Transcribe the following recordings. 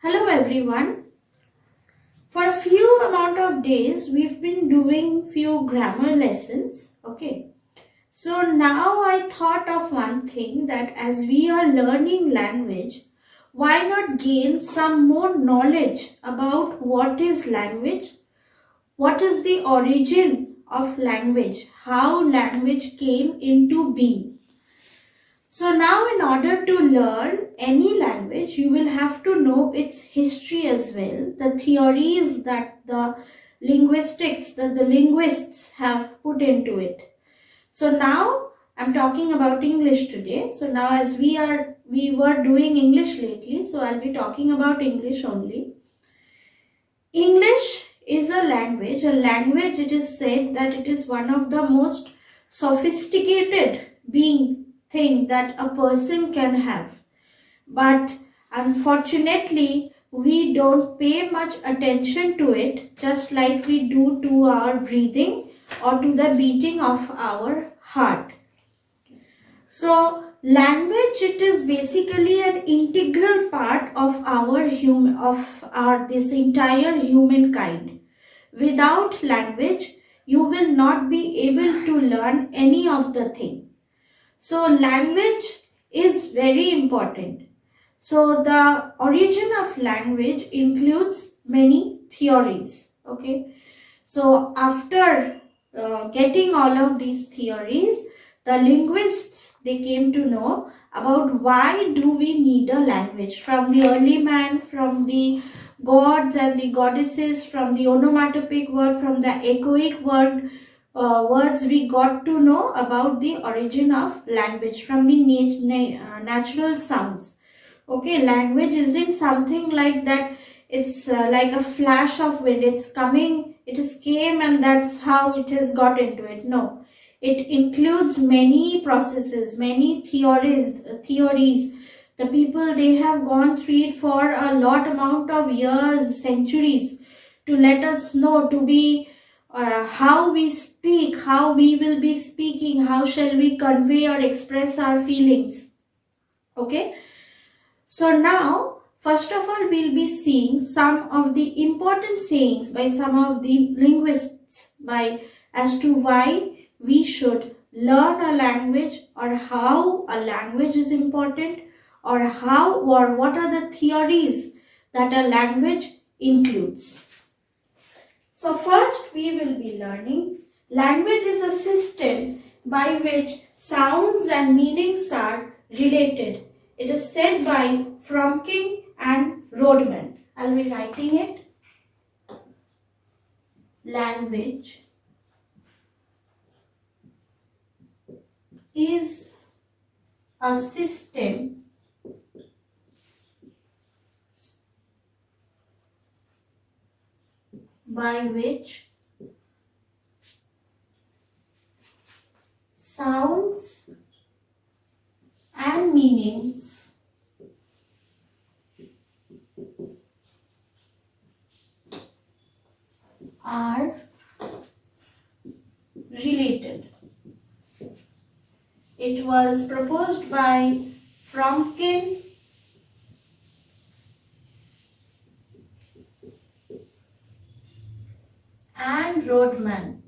Hello everyone. For a few amount of days we've been doing few grammar lessons. Okay. So now I thought of one thing, that as we are learning language, why not gain some more knowledge about what is language, what is the origin of language, how language came into being. So now in order to learn any language, you will have to know its history as well, the theories that the linguists have put into it. So now I'm talking about English today. So now as we were doing English lately, so I'll be talking about English only. English is a language. It is said that it is one of the most sophisticated thing that a person can have. But unfortunately, we don't pay much attention to it, just like we do to our breathing or to the beating of our heart. So language, it is basically an integral part of this entire humankind. Without language, you will not be able to learn any of the thing. So language is very important. So the origin of language includes many theories. Okay. So after getting all of these theories, the linguists, they came to know about why do we need a language. From the early man, from the gods and the goddesses, from the onomatopoeic word, from the echoic words, we got to know about the origin of language from the natural sounds. Okay, language isn't something like that. It's like a flash of wind. It's coming, came, and that's how it has got into it. No, it includes many processes, many theories. The people, they have gone through it for a lot amount of years, centuries, to let us know, to be how we speak, how we will be speaking, how shall we convey or express our feelings. Okay. So now, first of all, we'll be seeing some of the important sayings by some of the linguists as to why we should learn a language, or how a language is important, or what are the theories that a language includes. So first we will be learning language is a system by which sounds and meanings are related. It is said by Fromkin and Rodman. I'll be writing it. Language is a system by which sounds and meanings are related. It was proposed by Fromkin and Rodman.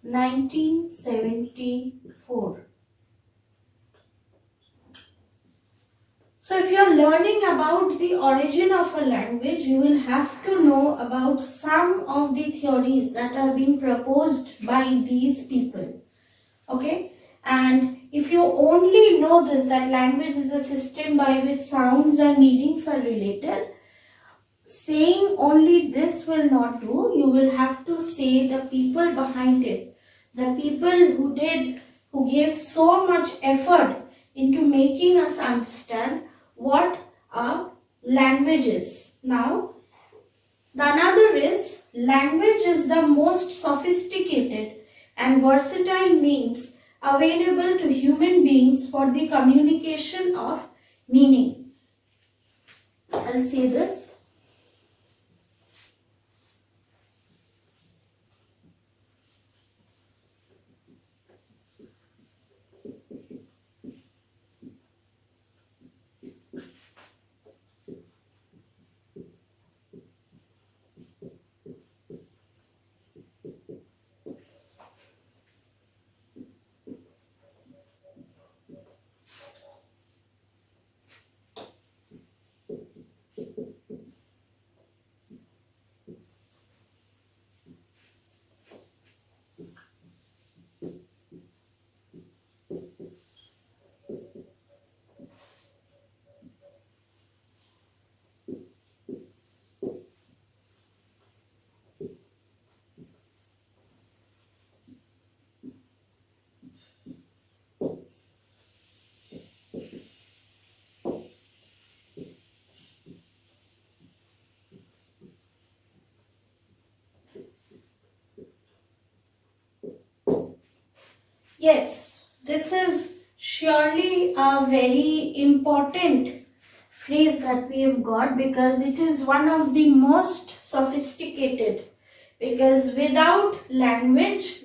1974. So if you are learning about the origin of a language, you will have to know about some of the theories that are being proposed by these people. Okay? And if you only know this, that language is a system by which sounds and meanings are related, saying only this will not do. You will have to say the people behind it, the people who gave so much effort into making us understand what a language is. Now, the another is, language is the most sophisticated and versatile means available to human beings for the communication of meaning. I'll say this. Yes, this is surely a very important phrase that we have got, because it is one of the most sophisticated. Because without language,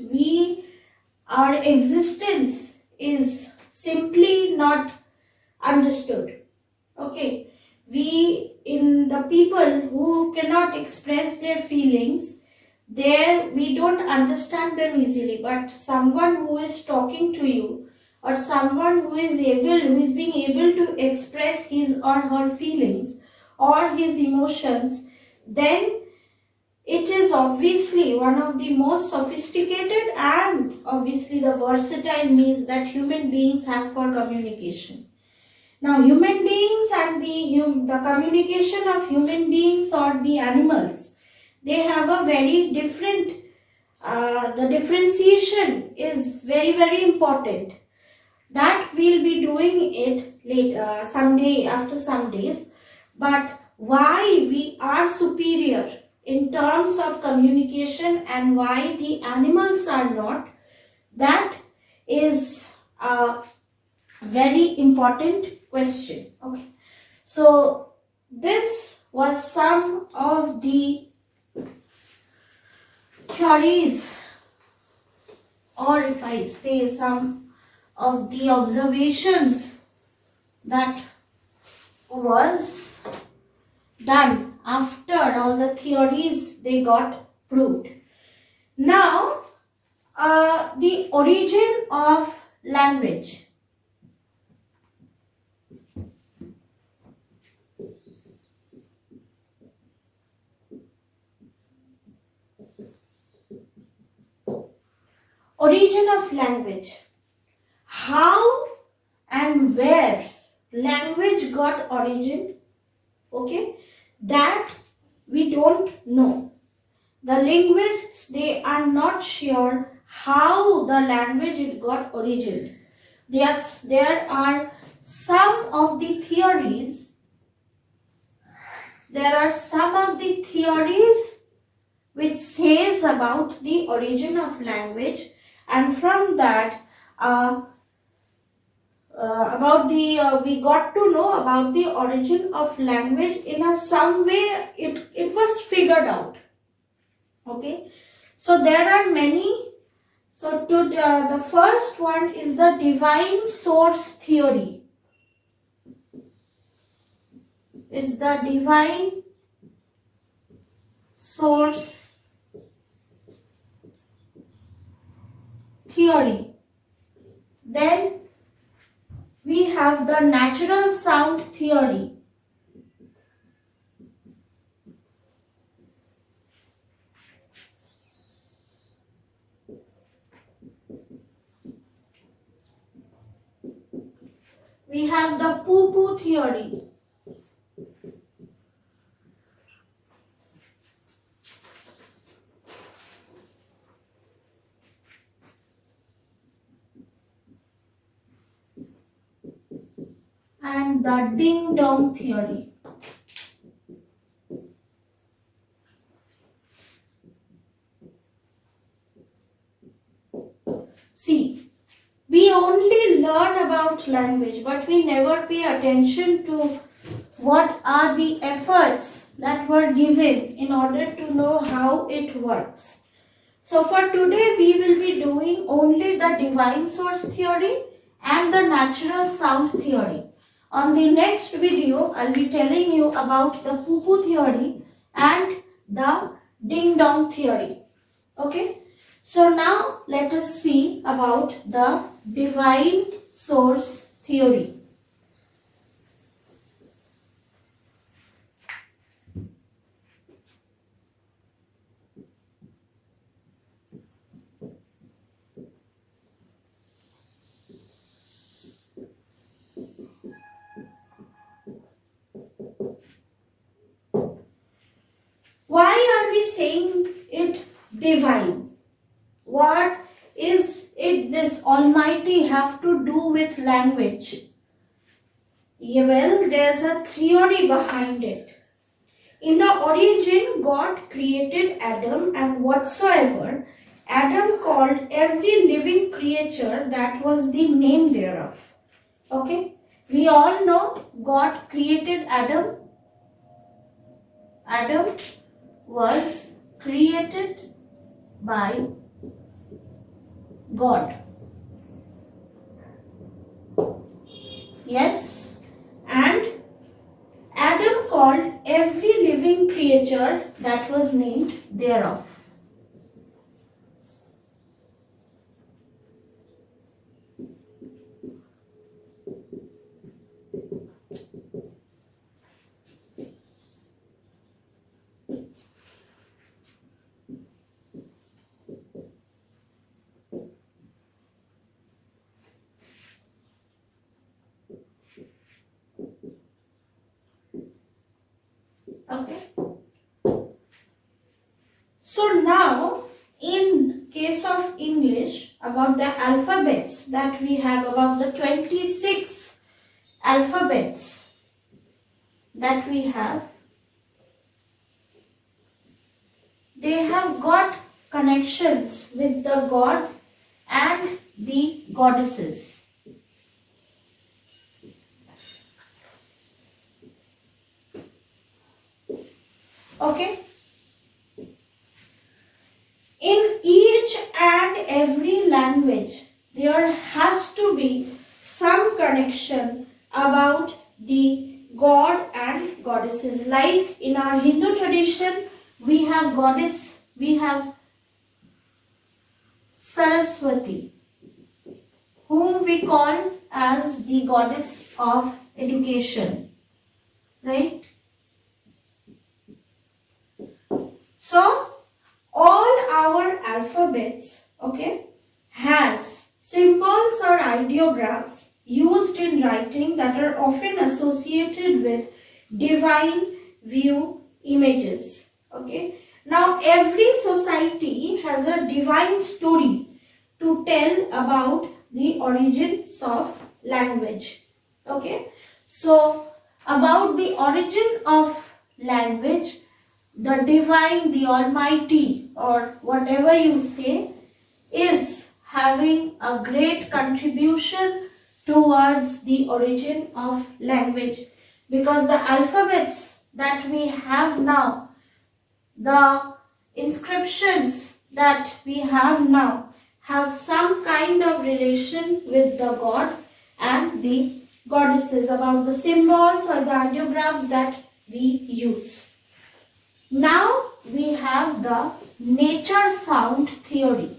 our existence is simply not understood. Okay, we in the people who cannot express their feelings, there we don't understand them easily, but someone who is talking to you, or someone who is being able to express his or her feelings or his emotions, then it is obviously one of the most sophisticated and obviously the versatile means that human beings have for communication. Now, human beings and the communication of human beings or the animals, they have a very different, the differentiation is very, very important. That we'll be doing it later, someday after some days. But why we are superior in terms of communication and why the animals are not, that is very important question. Okay, so this was some of the theories, or if I say some of the observations that was done after all the theories they got proved. Now, the origin of language. Origin of language. How and where language got origin, okay, that we don't know. The linguists, they are not sure how the language it got origin. There are some of the theories, which says about the origin of language, and from that we got to know about the origin of language in a some way it was figured out. Okay, so there are many. So the first one is the divine source theory. Is the divine source theory. Then we have the natural sound theory. We have the poo-poo theory. And the ding-dong theory. See, we only learn about language, but we never pay attention to what are the efforts that were given in order to know how it works. So for today, we will be doing only the divine source theory and the natural sound theory. On the next video, I'll be telling you about the poo-poo theory and the ding-dong theory. Okay? So now let us see about the divine source theory. Why are we saying it divine? What is it this Almighty have to do with language? Yeah, well, there's a theory behind it. In the origin, God created Adam and whatsoever Adam called every living creature that was the name thereof. Okay, we all know God created Adam. Adam was created by God. Yes, and Adam called every living creature that was named thereof. Okay. So now, in case of English, about the alphabets that we have, about the 26 alphabets that we have, they have got connections with the god and the goddesses. Okay. In each and every language, there has to be some connection about the god and goddesses. Like in our Hindu tradition, we have goddess, we have Saraswati, whom we call as the goddess of education, right? So, all our alphabets, okay, has symbols or ideographs used in writing that are often associated with divine view images, okay. Now, every society has a divine story to tell about the origins of language, okay. So, about the origin of language, the divine, the almighty, or whatever you say, is having a great contribution towards the origin of language, because the alphabets that we have now, the inscriptions that we have now, have some kind of relation with the god and the goddesses, about the symbols or the ideographs that we use. Now we have the nature sound theory.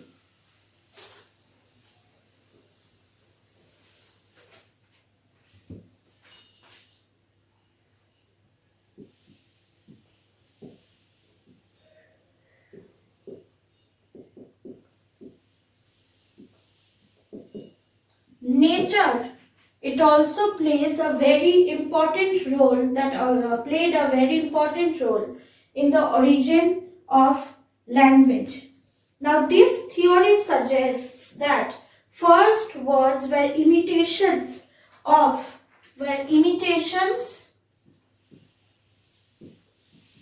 Nature, it also plays a very important role, played a very important role in the origin of language. Now this theory suggests that first words were imitations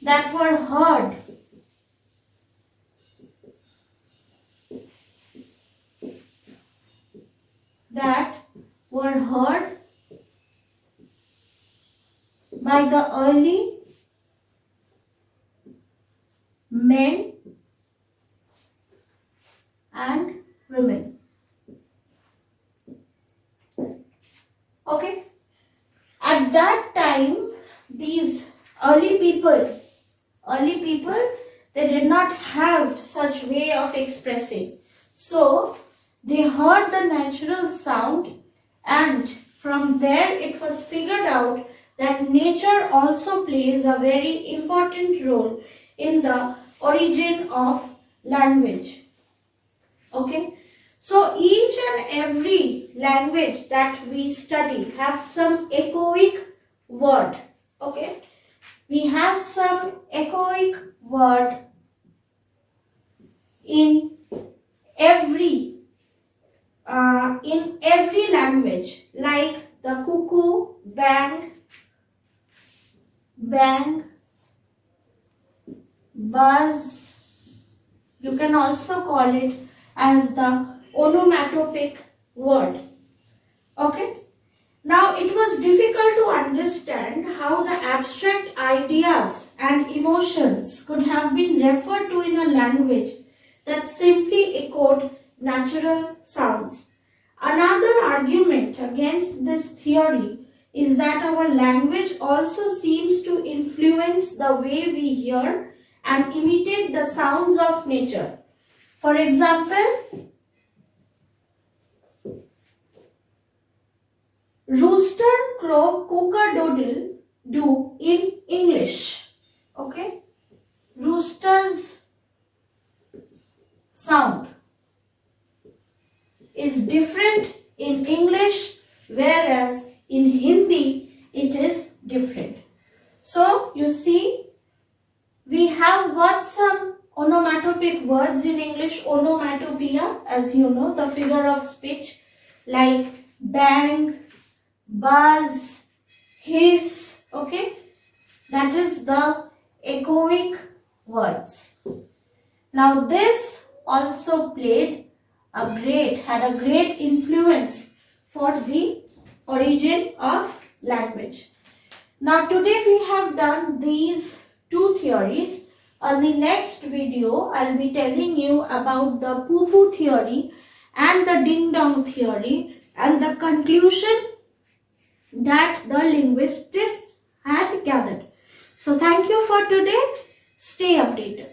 that were heard by the early men and women. Okay. At that time, these early people, they did not have such way of expressing. So, they heard the natural sound, and from there it was figured out that nature also plays a very important role in the origin of language. Okay. So each and every language that we study have some echoic word. Okay. We have some echoic word in every language, like the cuckoo, bang, buzz, You can also call it as the onomatopic word. Okay. Now it was difficult to understand how the abstract ideas and emotions could have been referred to in a language that simply echoed natural sounds. Another argument against this theory is that our language also seems to influence the way we hear and imitate the sounds of nature. For example, rooster crow cock-a-doodle do in English. Okay. Rooster's sound is different in English, whereas in Hindi it is different. So you see, we have got some onomatopic words in English. Onomatopoeia, as you know, the figure of speech like bang, buzz, hiss, okay, that is the echoic words. Now this also had a great influence for the origin of language. Now today we have done these two theories. On the next video, I'll be telling you about the poo-poo theory and the ding-dong theory and the conclusion that the linguists had gathered. So thank you for today. Stay updated.